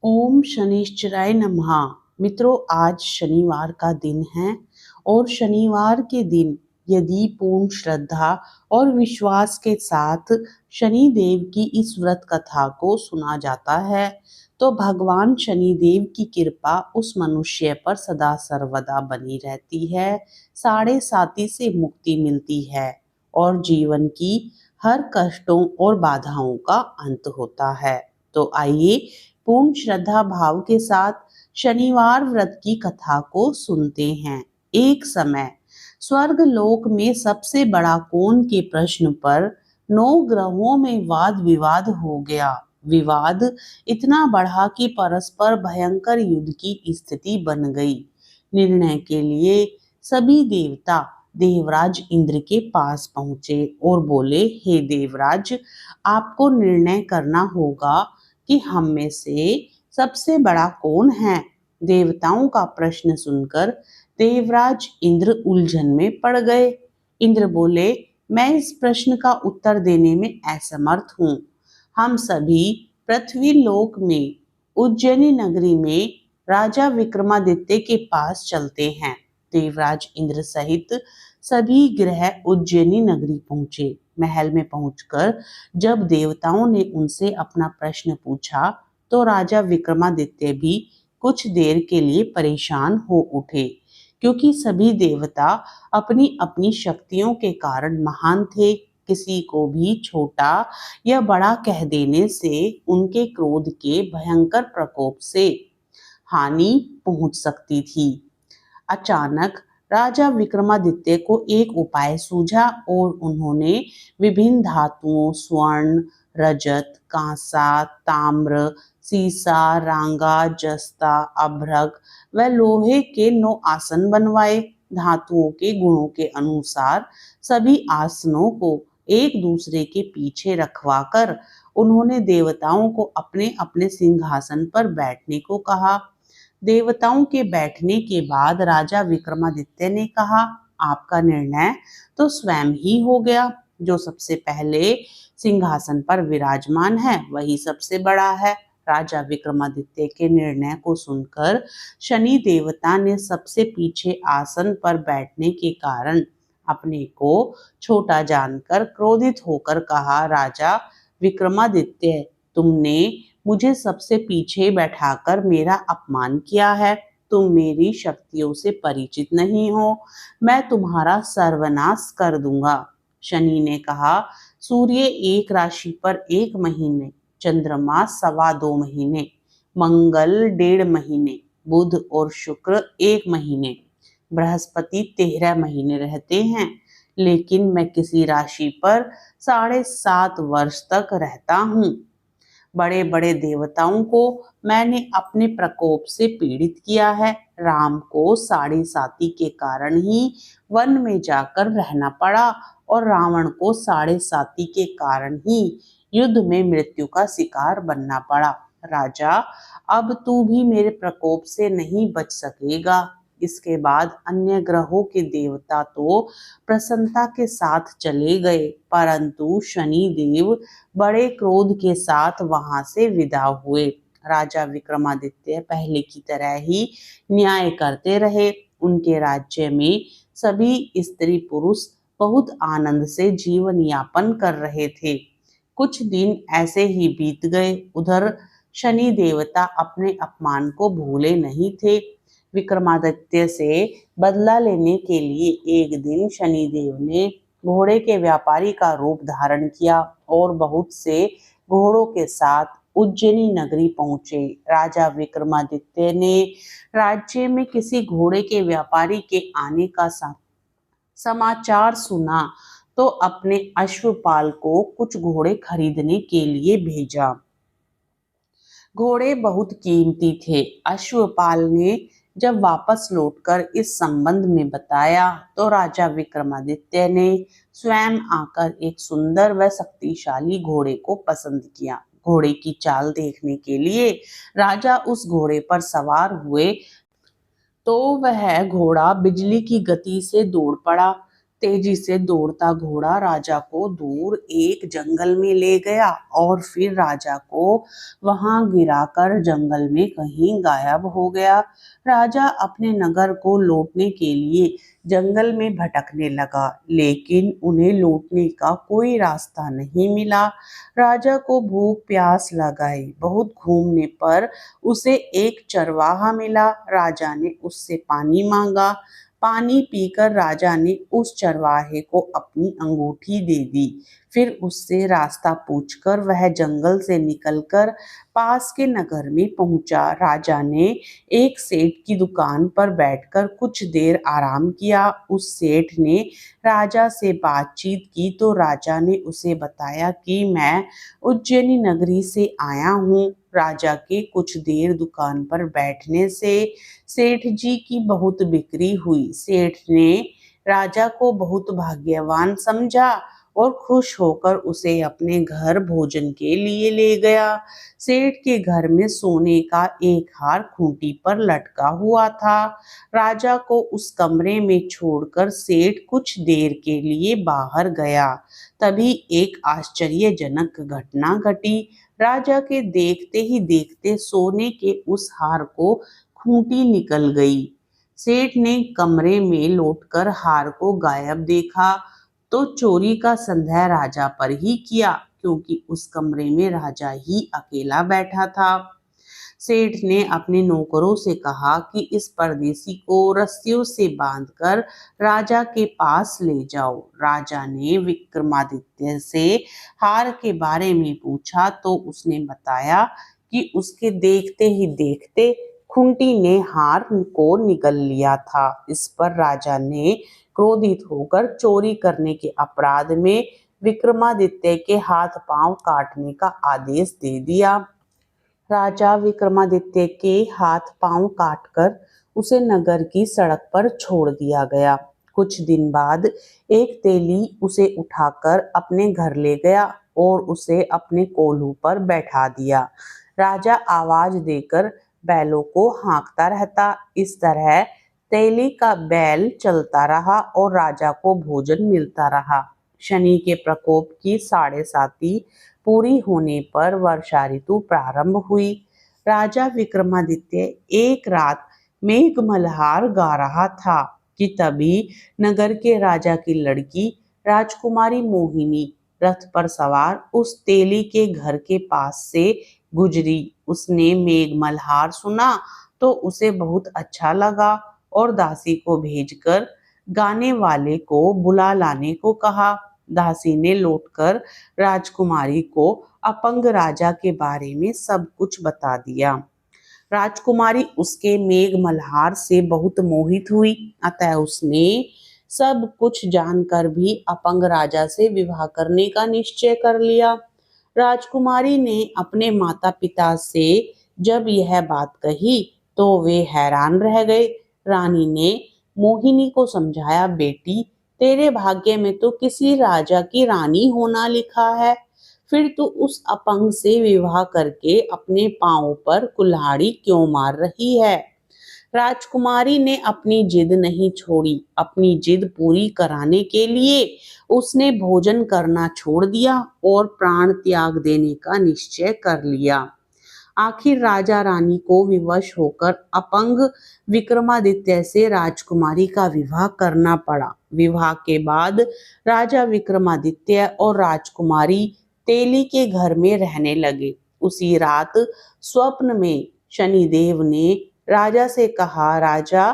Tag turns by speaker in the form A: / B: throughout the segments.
A: ओम शनिश्चराय नमः। मित्रों, आज शनिवार का दिन है और शनिवार के दिन यदि पूर्ण श्रद्धा और विश्वास के साथ शनि देव की इस व्रत कथा को सुना जाता है तो भगवान शनि देव की कृपा उस मनुष्य पर सदा सर्वदा बनी रहती है। साढ़े साती से मुक्ति मिलती है और जीवन की हर कष्टों और बाधाओं का अंत होता है। तो आइए पूर्ण श्रद्धा भाव के साथ शनिवार व्रत की कथा को सुनते हैं। एक समय स्वर्ग लोक में सबसे बड़ा कौन के प्रश्न पर 9 ग्रहों में वाद विवाद हो गया। विवाद इतना बढ़ा कि परस्पर भयंकर युद्ध की स्थिति बन गई। निर्णय के लिए सभी देवता देवराज इंद्र के पास पहुंचे और बोले, हे देवराज, आपको निर्णय करना होगा कि हम में से सबसे बड़ा कौन है। देवताओं का प्रश्न सुनकर देवराज इंद्र उलझन में पड़ गए। इंद्र बोले, मैं इस प्रश्न का उत्तर देने में असमर्थ हूँ। हम सभी पृथ्वी लोक में उज्जैनी नगरी में राजा विक्रमादित्य के पास चलते हैं। देवराज इंद्र सहित सभी ग्रह उज्जैनी नगरी पहुंचे। महल में पहुंचकर जब देवताओं ने उनसे अपना प्रश्न पूछा तो राजा विक्रमादित्य भी कुछ देर के लिए परेशान हो उठे, क्योंकि सभी देवता अपनी अपनी शक्तियों के कारण महान थे। किसी को भी छोटा या बड़ा कह देने से उनके क्रोध के भयंकर प्रकोप से हानि पहुंच सकती थी। अचानक राजा विक्रमादित्य को एक उपाय सूझा और उन्होंने विभिन्न धातुओं स्वर्ण, रजत, कांसा, ताम्र, सीसा, रांगा, जस्ता, अभ्रक व लोहे के 9 आसन बनवाए। धातुओं के गुणों के अनुसार सभी आसनों को एक दूसरे के पीछे रखवाकर उन्होंने देवताओं को अपने अपने सिंहासन पर बैठने को कहा। देवताओं के बैठने के बाद राजा विक्रमादित्य ने कहा, आपका निर्णय तो स्वयं ही हो गया। जो सबसे पहले सिंहासन पर विराजमान है वही सबसे बड़ा है। राजा विक्रमादित्य के निर्णय को सुनकर शनि देवता ने सबसे पीछे आसन पर बैठने के कारण अपने को छोटा जानकर क्रोधित होकर कहा, राजा विक्रमादित्य, तुमने मुझे सबसे पीछे बैठाकर मेरा अपमान किया है। तुम मेरी शक्तियों से परिचित नहीं हो। मैं तुम्हारा सर्वनाश कर दूंगा। शनि ने कहा, सूर्य एक राशि पर 1 महीने, चंद्रमा 2.25 महीने, मंगल 1.5 महीने, बुध और शुक्र 1 महीने, बृहस्पति 13 महीने रहते हैं, लेकिन मैं किसी राशि पर 7.5 वर्ष तक रहता हूँ। बड़े बड़े देवताओं को मैंने अपने प्रकोप से पीड़ित किया है। राम को 7.5 के कारण ही वन में जाकर रहना पड़ा और रावण को 7.5 के कारण ही युद्ध में मृत्यु का शिकार बनना पड़ा। राजा, अब तू भी मेरे प्रकोप से नहीं बच सकेगा। इसके बाद अन्य ग्रहों के देवता तो प्रसन्नता के साथ चले गए, परंतु शनि देव बड़े क्रोध के साथ वहां से विदा हुए। राजा विक्रमादित्य पहले की तरह ही न्याय करते रहे। उनके राज्य में सभी स्त्री पुरुष बहुत आनंद से जीवन यापन कर रहे थे। कुछ दिन ऐसे ही बीत गए। उधर शनि देवता अपने अपमान को भूले नहीं थे। विक्रमादित्य से बदला लेने के लिए एक दिन शनिदेव ने घोड़े के व्यापारी का रूप धारण किया और बहुत से घोड़ों के साथ उज्जैनी नगरी पहुंचे। राजा विक्रमादित्य ने राज्य में किसी घोड़े के व्यापारी के आने का समाचार सुना तो अपने अश्वपाल को कुछ घोड़े खरीदने के लिए भेजा। घोड़े बहुत कीमती थे। अश्वपाल ने जब वापस लौटकर इस संबंध में बताया तो राजा विक्रमादित्य ने स्वयं आकर एक सुंदर व शक्तिशाली घोड़े को पसंद किया। घोड़े की चाल देखने के लिए राजा उस घोड़े पर सवार हुए तो वह घोड़ा बिजली की गति से दौड़ पड़ा। तेजी से दौड़ता घोड़ा राजा को दूर एक जंगल में ले गया और फिर राजा को वहां गिराकर जंगल में कहीं गायब हो गया। राजा अपने नगर को लौटने के लिए जंगल में भटकने लगा, लेकिन उन्हें लौटने का कोई रास्ता नहीं मिला। राजा को भूख प्यास लगाई। बहुत घूमने पर उसे एक चरवाहा मिला। राजा ने उससे पानी मांगा। पानी पीकर राजा ने उस चरवाहे को अपनी अंगूठी दे दी। फिर उससे रास्ता पूछकर वह जंगल से निकलकर पास के नगर में पहुंचा। राजा ने एक सेठ की दुकान पर बैठकर कुछ देर आराम किया। उस सेठ ने राजा से बातचीत की तो राजा ने उसे बताया कि मैं उज्जैनी नगरी से आया हूँ। राजा के कुछ देर दुकान पर बैठने से सेठ जी की बहुत बिक्री हुई। सेठ ने राजा को बहुत भाग्यवान समझा और खुश होकर उसे अपने घर भोजन के लिए ले गया। सेठ के घर में सोने का एक हार खूंटी पर लटका हुआ था। राजा को उस कमरे में छोड़कर सेठ कुछ देर के लिए बाहर गया। तभी एक आश्चर्यजनक घटना घटी। राजा के देखते ही देखते सोने के उस हार को खूंटी निकल गई। सेठ ने कमरे में लौटकर हार को गायब देखा तो चोरी का संदेह राजा पर ही किया, क्योंकि उस कमरे में राजा ही अकेला बैठा था। सेठ ने अपने नौकरों से कहा कि इस परदेसी को रस्सियों से बांधकर राजा के पास ले जाओ। राजा ने विक्रमादित्य से हार के बारे में पूछा तो उसने बताया कि उसके देखते ही देखते खूंटी ने हार को निगल लिया था। इस पर राजा ने क्रोधित होकर चोरी करने के अपराध में विक्रमादित्य के हाथ पांव काटने का आदेश दे दिया। राजा विक्रमादित्य के हाथ पांव काटकर उसे नगर की सड़क पर छोड़ दिया गया। कुछ दिन बाद एक तेली उसे उठाकर अपने घर ले गया और उसे अपने कोल्हू पर बैठा दिया। राजा आवाज देकर बैलों को हाँकता रहता। इस तरह तेली का बैल चलता रहा और राजा को भोजन मिलता रहा। शनि के प्रकोप की 7.5 पूरी होने पर वर्षा ऋतु प्रारंभ हुई। राजा विक्रमादित्य एक रात मेघमल्हार गा रहा था कि तभी नगर के राजा की लड़की राजकुमारी मोहिनी रथ पर सवार उस तेली के घर के पास से गुजरी। उसने मेघमल्हार सुना तो उसे बहुत अच्छा लगा और दासी को भेजकर गाने वाले को बुला लाने को कहा। दासी ने लौटकर राजकुमारी को अपंग राजा के बारे में सब कुछ बता दिया। राजकुमारी उसके मेघमल्हार से बहुत मोहित हुई, अतः उसने सब कुछ जानकर भी अपंग राजा से विवाह करने का निश्चय कर लिया। राजकुमारी ने अपने माता पिता से जब यह बात कही तो वे हैरान रह गए। रानी ने मोहिनी को समझाया, बेटी तेरे भाग्य में तो किसी राजा की रानी होना लिखा है, फिर तू उस अपंग से विवाह करके अपने पांव पर कुल्हाड़ी क्यों मार रही है। राजकुमारी ने अपनी जिद नहीं छोड़ी। अपनी जिद पूरी कराने के लिए उसने भोजन करना छोड़ दिया और प्राण त्याग देने का निश्चय कर लिया। आखिर राजा रानी को विवश होकर अपंग विक्रमादित्य से राजकुमारी का विवाह करना पड़ा। विवाह के बाद राजा विक्रमादित्य और राजकुमारी तेली के घर में रहने लगे। उसी रात स्वप्न में शनिदेव ने राजा से कहा, राजा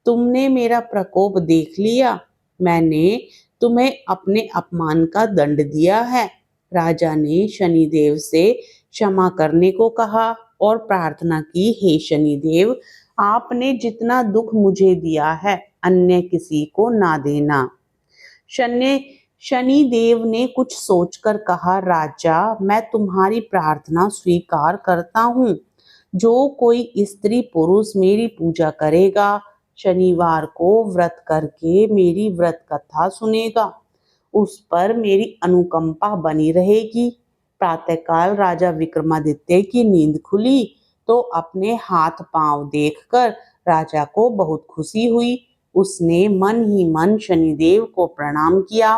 A: तुमने मेरा प्रकोप देख लिया, मैंने तुम्हें अपने अपमान का दंड दिया है। राजा ने शनिदेव से क्षमा करने को कहा और प्रार्थना की, हे शनिदेव आपने जितना दुख मुझे दिया है अन्य किसी को ना देना। शनिदेव ने कुछ सोचकर कहा, राजा मैं तुम्हारी प्रार्थना स्वीकार करता हूँ। जो कोई स्त्री पुरुष मेरी पूजा करेगा, शनिवार को व्रत करके मेरी व्रत कथा सुनेगा, उस पर मेरी अनुकंपा बनी रहेगी। प्रातःकाल राजा विक्रमादित्य की नींद खुली तो अपने हाथ पांव देखकर राजा को बहुत खुशी हुई। उसने मन ही मन शनिदेव को प्रणाम किया।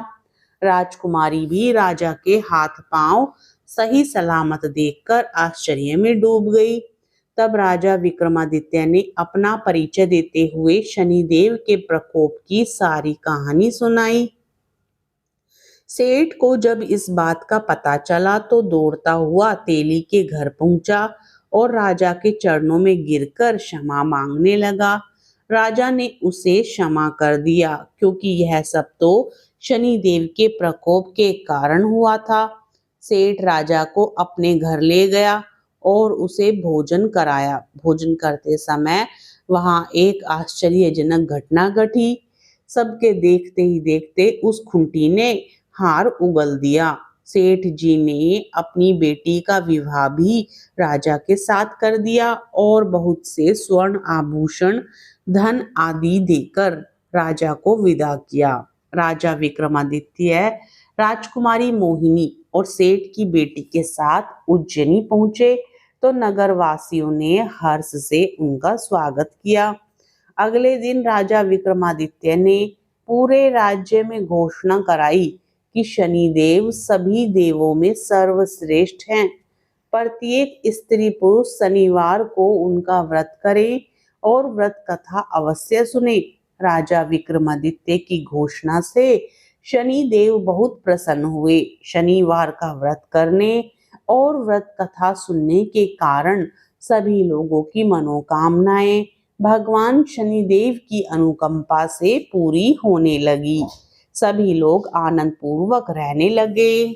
A: राजकुमारी भी राजा के हाथ पांव सही सलामत देखकर आश्चर्य में डूब गई। तब राजा विक्रमादित्य ने अपना परिचय देते हुए शनिदेव के प्रकोप की सारी कहानी सुनाई। सेठ को जब इस बात का पता चला तो दौड़ता हुआ तेली के घर पहुंचा और राजा के चरणों में गिरकर क्षमा मांगने लगा। राजा ने उसे क्षमा कर दिया क्योंकि यह सब तो शनिदेव के प्रकोप के कारण हुआ था। सेठ राजा को अपने घर ले गया और उसे भोजन कराया। भोजन करते समय वहां एक आश्चर्यजनक घटना घटी। सबके देखते ही देखते उस खूंटी ने हार उगल दिया। सेठ जी ने अपनी बेटी का विवाह भी राजा के साथ कर दिया और बहुत से स्वर्ण आभूषण, धन आदि देकर राजा को विदा किया। राजा विक्रमादित्य राजकुमारी मोहिनी और सेठ की बेटी के साथ उज्जैनी पहुंचे तो नगर वासियों ने हर्ष से उनका स्वागत किया। अगले दिन राजा विक्रमादित्य ने पूरे राज्य में घोषणा कराई कि शनिदेव सभी देवों में सर्वश्रेष्ठ हैं। प्रत्येक स्त्री पुरुष शनिवार को उनका व्रत करे और व्रत कथा अवश्य सुने। राजा विक्रमादित्य की घोषणा से शनिदेव बहुत प्रसन्न हुए। शनिवार का व्रत करने और व्रत कथा सुनने के कारण सभी लोगों की मनोकामनाएं भगवान शनिदेव की अनुकंपा से पूरी होने लगी। सभी लोग आनंद पूर्वक रहने लगे।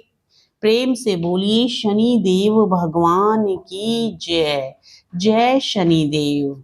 A: प्रेम से बोलिए शनिदेव भगवान की जय। जय शनिदेव।